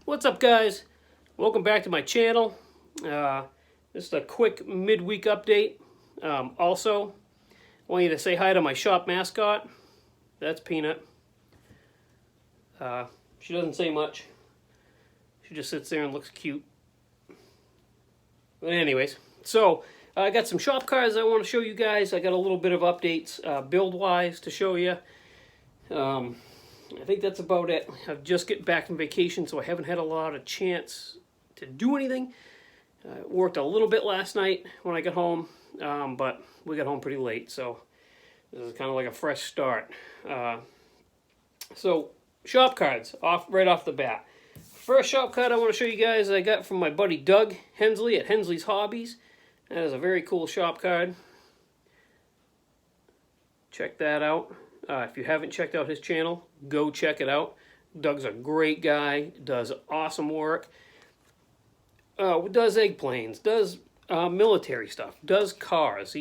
What's up, guys? Welcome back to my channel. Just a quick midweek update. Also, I want you to say hi to my shop mascot. That's Peanut. She doesn't say much. She just sits there and looks cute. But anyways, so I got some shop cards I want to show you guys. I got a little bit of updates build-wise to show you. I think that's about it. I've just get back from vacation, so I haven't had a lot of chance to do anything. Worked a little bit last night when I got home, but we got home pretty late, so this is kind of like a fresh start. So shop cards right off the bat. First shop card I want to show you guys I got from my buddy Doug Hensley at Hensley's Hobbies. That is a very cool shop card. Check that out. If you haven't checked out his channel, go check it out. Doug's a great guy, does awesome work. Does eggplanes, does military stuff, does cars.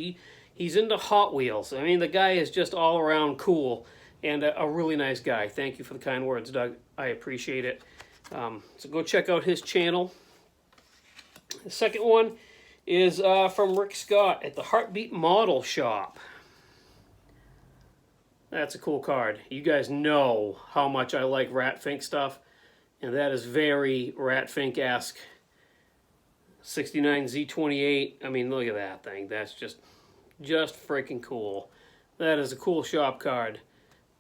He's into Hot Wheels. I mean, the guy is just all around cool and a really nice guy. Thank you for the kind words, Doug. I appreciate it. So go check out his channel. The second one is from Rick Scott at the Heartbeat Model Shop. That's a cool card. You guys know how much I like Rat Fink stuff, and that is very Rat Fink-esque. 69 Z28. I mean, look at that thing. That's just freaking cool. That is a cool shop card.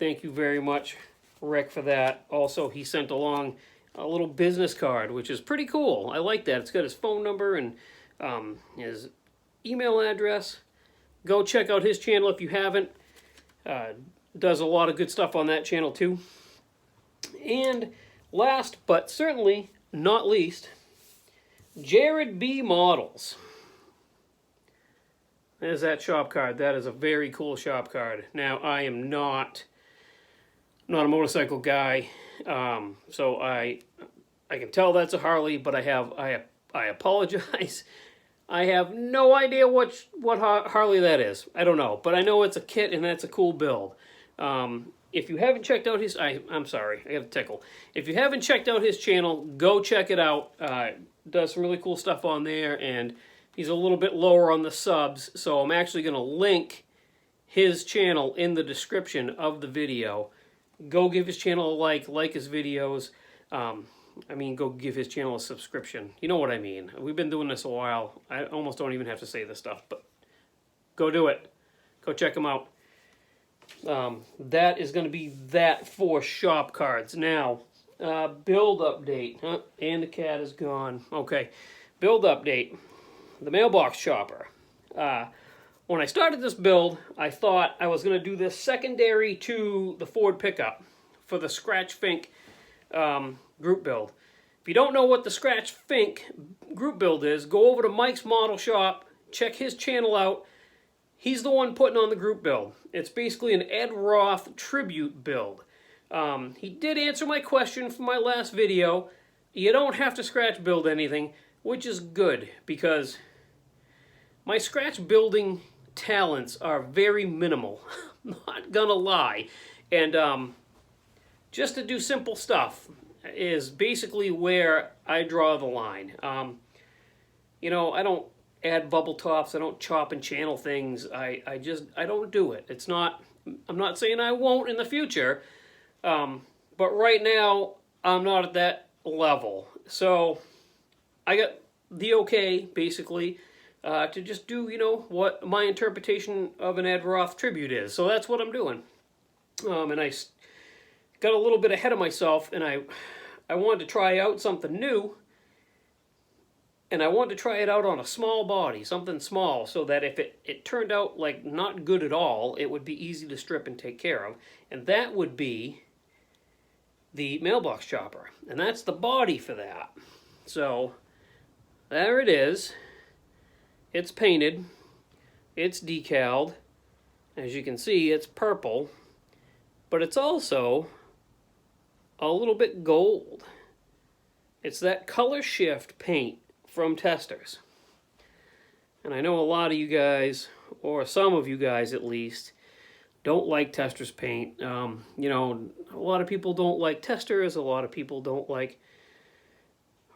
Thank you very much, Rick, for that. Also, he sent along a little business card, which is pretty cool. I like that. It's got his phone number and his email address. Go check out his channel if you haven't. Does a lot of good stuff on that channel too. And last but certainly not least, Jared B. Models. There's that shop card. That is a very cool shop card. Now, I am not a motorcycle guy, so I can tell that's a Harley, but I apologize. I have no idea what Harley that is. I don't know, but I know it's a kit and that's a cool build. If you haven't checked out his, I'm sorry, I got a tickle. If you haven't checked out his channel, go check it out. Does some really cool stuff on there, and he's a little bit lower on the subs, so I'm actually going to link his channel in the description of the video. Go give his channel a like his videos. I mean, go give his channel a subscription. You know what I mean. We've been doing this a while. I almost don't even have to say this stuff, but go do it. Go check him out. That is going to be that for shop cards. Now, build update. And the cat is gone. Okay, build update. The Mailbox Shopper. When I started this build, I thought I was going to do this secondary to the Ford pickup for the Scratch Fink group build. If you don't know what the Scratch Fink group build is, go over to Mike's Model Shop, check his channel out. He's the one putting on the group build. It's basically an Ed Roth tribute build. He did answer my question from my last video. You don't have to scratch build anything, which is good because my scratch building talents are very minimal. I'm not gonna lie. And just to do simple stuff is basically where I draw the line. You know, I don't add bubble tops. I don't chop and channel things. I don't do it. It's not, I'm not saying I won't in the future, but right now I'm not at that level. So I got the okay, basically, to just do, you know, what my interpretation of an Ed Roth tribute is. So that's what I'm doing. And I got a little bit ahead of myself, and I wanted to try out something new. And I wanted to try it out on a small body, something small, so that if it turned out like not good at all, it would be easy to strip and take care of. And that would be the Mailbox Chopper. And that's the body for that. So there it is. It's painted. It's decaled. As you can see, it's purple. But it's also a little bit gold. It's that color shift paint from Testors. And I know a lot of you guys, or some of you guys at least, don't like Testors paint. You know, a lot of people don't like Testors, a lot of people don't like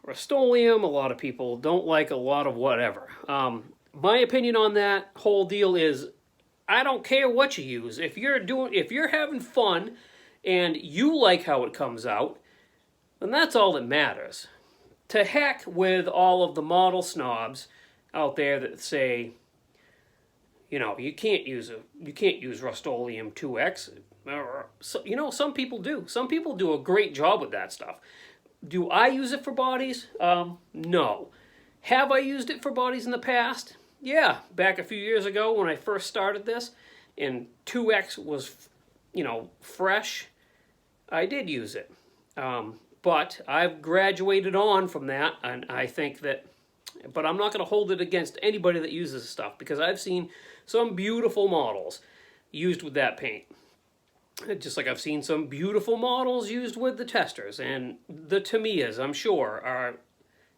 Rust-Oleum. A lot of people don't like a lot of whatever. My opinion on that whole deal is, I don't care what you use. If you're having fun and you like how it comes out, then that's all that matters. To heck with all of the model snobs out there that say, you can't use Rust-Oleum 2X. Some people do. Some people do a great job with that stuff. Do I use it for bodies? No. Have I used it for bodies in the past? Yeah, back a few years ago when I first started this, and 2X was, fresh, I did use it. But I've graduated on from that, and I think that, but I'm not going to hold it against anybody that uses this stuff, because I've seen some beautiful models used with that paint. Just like I've seen some beautiful models used with the testers, and the Tamiyas, I'm sure,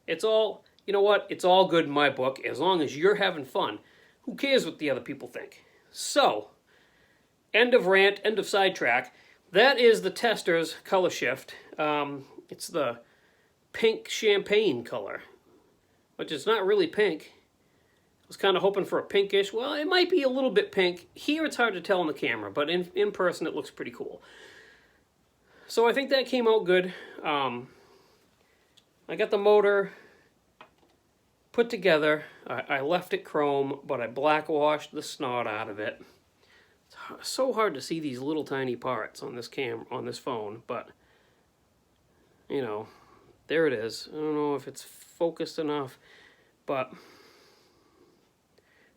it's all, it's all good in my book, as long as you're having fun. Who cares what the other people think? So, end of rant, end of sidetrack. That is the tester's color shift. It's the pink champagne color, which is not really pink. I was kind of hoping for a pinkish. Well, it might be a little bit pink. Here it's hard to tell on the camera, but in person it looks pretty cool. So I think that came out good. I got the motor put together. I left it chrome, but I black washed the snot out of it. It's so hard to see these little tiny parts on this phone, but there it is. I don't know if it's focused enough, but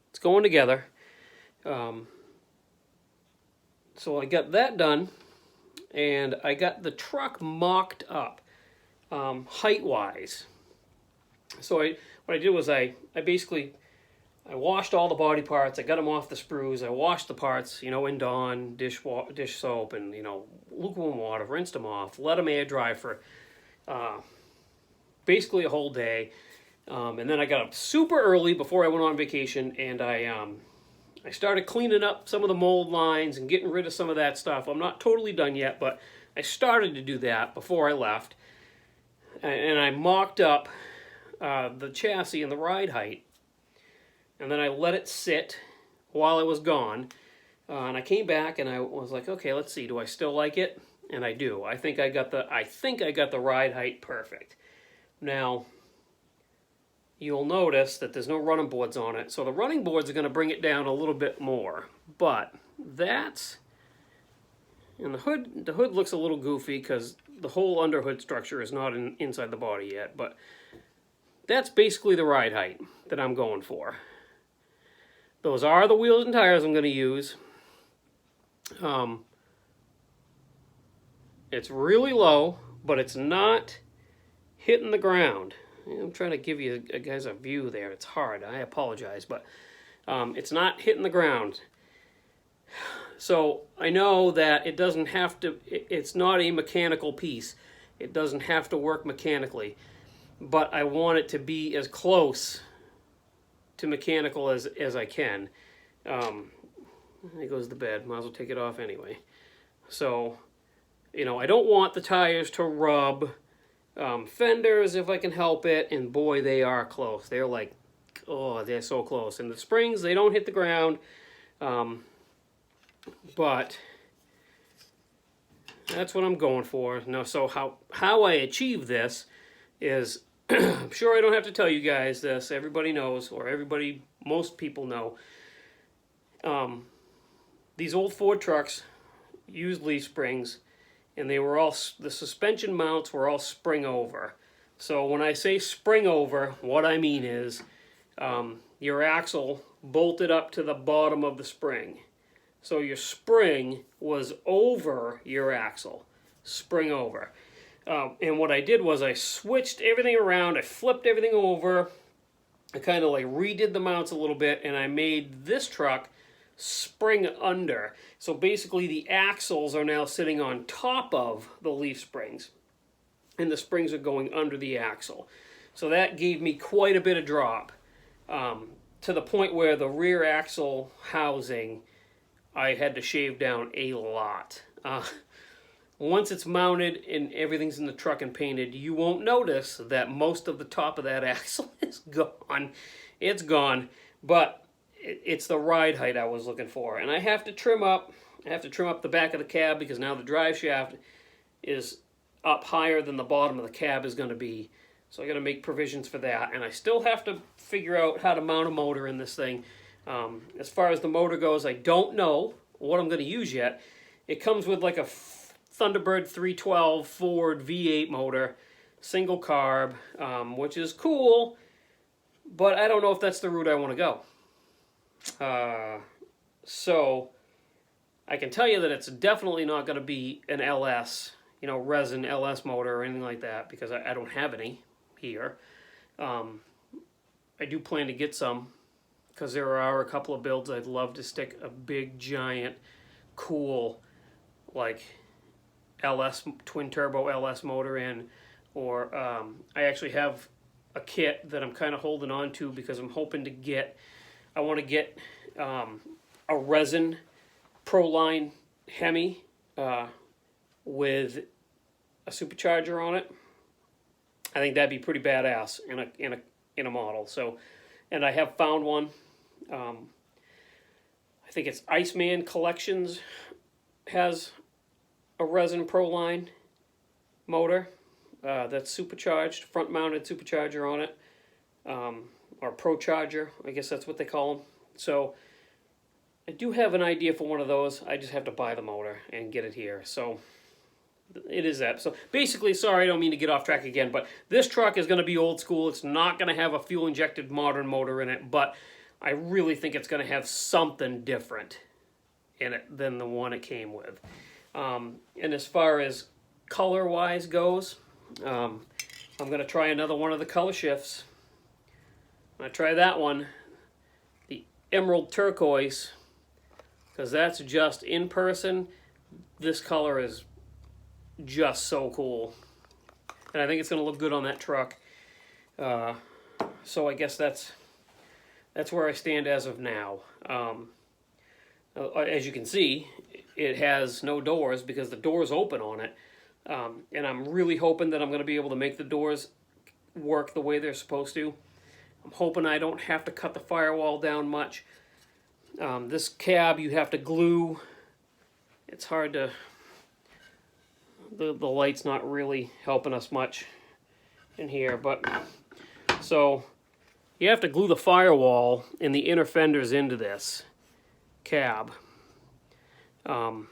it's going together. So I got that done, and I got the truck mocked up, height-wise. So what I did was I washed all the body parts. I got them off the sprues. I washed the parts, in Dawn, dish soap, and, lukewarm water, rinsed them off, let them air dry for basically a whole day. And then I got up super early before I went on vacation, and I started cleaning up some of the mold lines and getting rid of some of that stuff. I'm not totally done yet, but I started to do that before I left. And I mocked up the chassis and the ride height. And then I let it sit while I was gone. And I came back and I was like, okay, let's see, do I still like it? And I do. I think I got the ride height perfect. Now, you'll notice that there's no running boards on it. So the running boards are going to bring it down a little bit more. But that's... And the hood looks a little goofy because the whole underhood structure is not inside the body yet. But that's basically the ride height that I'm going for. Those are the wheels and tires I'm going to use. It's really low, but it's not hitting the ground. I'm trying to give you guys a view there. It's hard. I apologize, but it's not hitting the ground. So I know that it doesn't have to, it's not a mechanical piece. It doesn't have to work mechanically, but I want it to be as close to mechanical as I can. There goes the bed. Might as well take it off anyway. So, I don't want the tires to rub fenders if I can help it, and boy, they are close. They're like, oh, they're so close. And the springs, they don't hit the ground, but that's what I'm going for. Now, so how I achieve this is, I'm sure I don't have to tell you guys this. Everybody knows, or most people know. These old Ford trucks used leaf springs, and the suspension mounts were all spring over. So when I say spring over, what I mean is your axle bolted up to the bottom of the spring. So your spring was over your axle, spring over. And what I did was I switched everything around, I flipped everything over, I kind of like redid the mounts a little bit, and I made this truck spring under. So basically the axles are now sitting on top of the leaf springs, and the springs are going under the axle. So that gave me quite a bit of drop, to the point where the rear axle housing I had to shave down a lot. once it's mounted and everything's in the truck and painted, you won't notice that most of the top of that axle is gone. It's gone, but it's the ride height I was looking for. And I have to trim up the back of the cab because now the drive shaft is up higher than the bottom of the cab is going to be. So I got to make provisions for that. And I still have to figure out how to mount a motor in this thing. As far as the motor goes, I don't know what I'm going to use yet. It comes with like a Thunderbird 312 Ford V8 motor, single carb, which is cool, but I don't know if that's the route I want to go. So I can tell you that it's definitely not going to be an LS, resin LS motor or anything like that, because I don't have any here. I do plan to get some, because there are a couple of builds I'd love to stick a big, giant, cool, like LS, twin turbo LS motor in, or I actually have a kit that I'm kind of holding on to because I'm hoping to get, I want to get a resin Proline Hemi with a supercharger on it. I think that'd be pretty badass in a model. So, and I have found one. I think it's Iceman Collections has a resin Proline motor that's supercharged, front-mounted supercharger on it, or Pro Charger, I guess that's what they call them. So I do have an idea for one of those. I just have to buy the motor and get it here. So it is that. So basically, sorry, I don't mean to get off track again, but this truck is going to be old school. It's not going to have a fuel-injected modern motor in it, but I really think it's going to have something different in it than the one it came with. And as far as color-wise goes, I'm going to try another one of the color shifts. I'm going to try that one, the Emerald Turquoise, because that's just in person. This color is just so cool. And I think it's going to look good on that truck. So I guess that's where I stand as of now. As you can see, it has no doors because the doors open on it. And I'm really hoping that I'm going to be able to make the doors work the way they're supposed to. I'm hoping I don't have to cut the firewall down much. This cab you have to glue. It's hard to... The light's not really helping us much in here, but... So, you have to glue the firewall and the inner fenders into this cab. And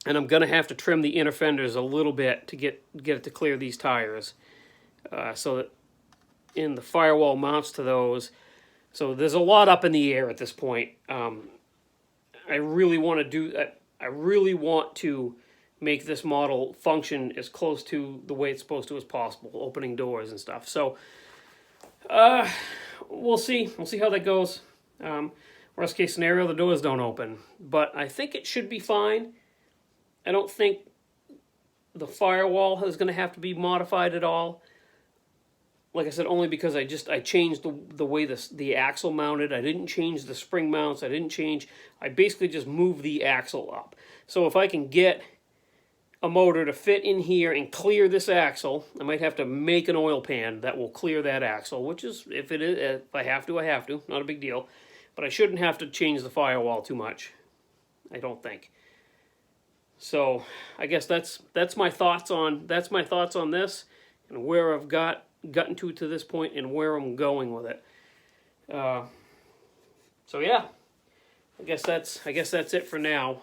I'm going to have to trim the inner fenders a little bit to get it to clear these tires. So that in the firewall mounts to those. So there's a lot up in the air at this point. I really want to do that. I really want to make this model function as close to the way it's supposed to as possible, opening doors and stuff. So we'll see. We'll see how that goes. Worst case scenario, the doors don't open. But I think it should be fine. I don't think the firewall is going to have to be modified at all. Like I said, only because I changed the way the axle mounted. I didn't change the spring mounts. I basically just moved the axle up. So if I can get a motor to fit in here and clear this axle, I might have to make an oil pan that will clear that axle, which is, if I have to, I have to. Not a big deal. But I shouldn't have to change the firewall too much, I don't think. So I guess that's my thoughts on this and where I've gotten to this point and where I'm going with it. So yeah, I guess that's it for now.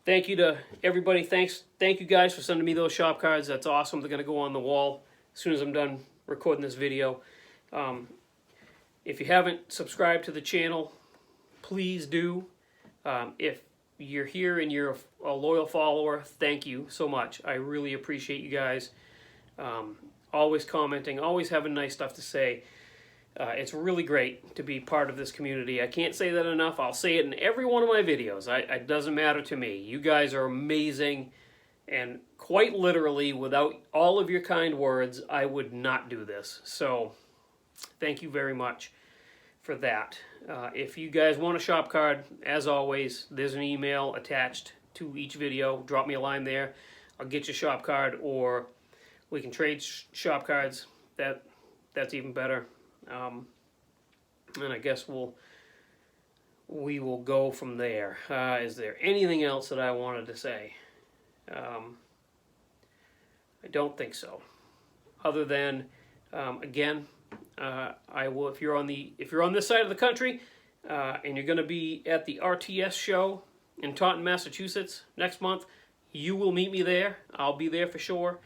Thank you to everybody. Thank you guys for sending me those shop cards. That's awesome. They're gonna go on the wall as soon as I'm done recording this video. If you haven't subscribed to the channel, please do. If you're here and you're a loyal follower, thank you so much. I really appreciate you guys. Always commenting, always having nice stuff to say. It's really great to be part of this community. I can't say that enough. I'll say it in every one of my videos. It doesn't matter to me. You guys are amazing, and quite literally, without all of your kind words, I would not do this. So, thank you very much for that. If you guys want a shop card, as always, there's an email attached to each video, drop me a line there. I'll get your shop card, or we can trade shop cards. That's even better. And I guess we will go from there. Is there anything else that I wanted to say? I don't think so. Other than, again, I will. If you're on this side of the country, and you're going to be at the RTS show in Taunton, Massachusetts next month, you will meet me there. I'll be there for sure.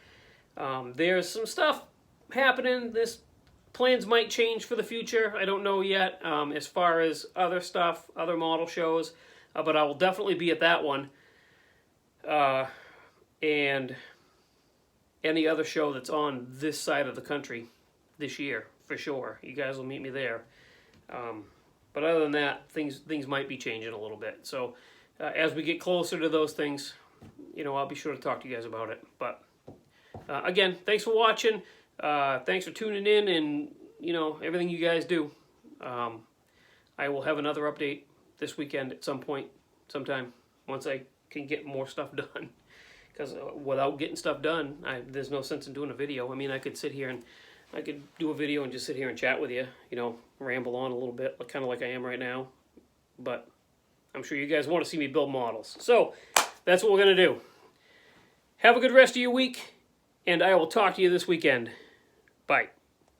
There's some stuff happening. Plans might change for the future. I don't know yet, as far as other stuff, other model shows, but I will definitely be at that one. And any other show that's on this side of the country this year, for sure. You guys will meet me there. But other than that, things might be changing a little bit. So as we get closer to those things, I'll be sure to talk to you guys about it. But again, thanks for watching. Thanks for tuning in and, everything you guys do. I will have another update this weekend at some point, sometime, once I can get more stuff done. Because without getting stuff done, there's no sense in doing a video. I mean, I could sit here and I could do a video and just sit here and chat with you, ramble on a little bit, kind of like I am right now. But I'm sure you guys want to see me build models. So that's what we're going to do. Have a good rest of your week, and I will talk to you this weekend. Bye.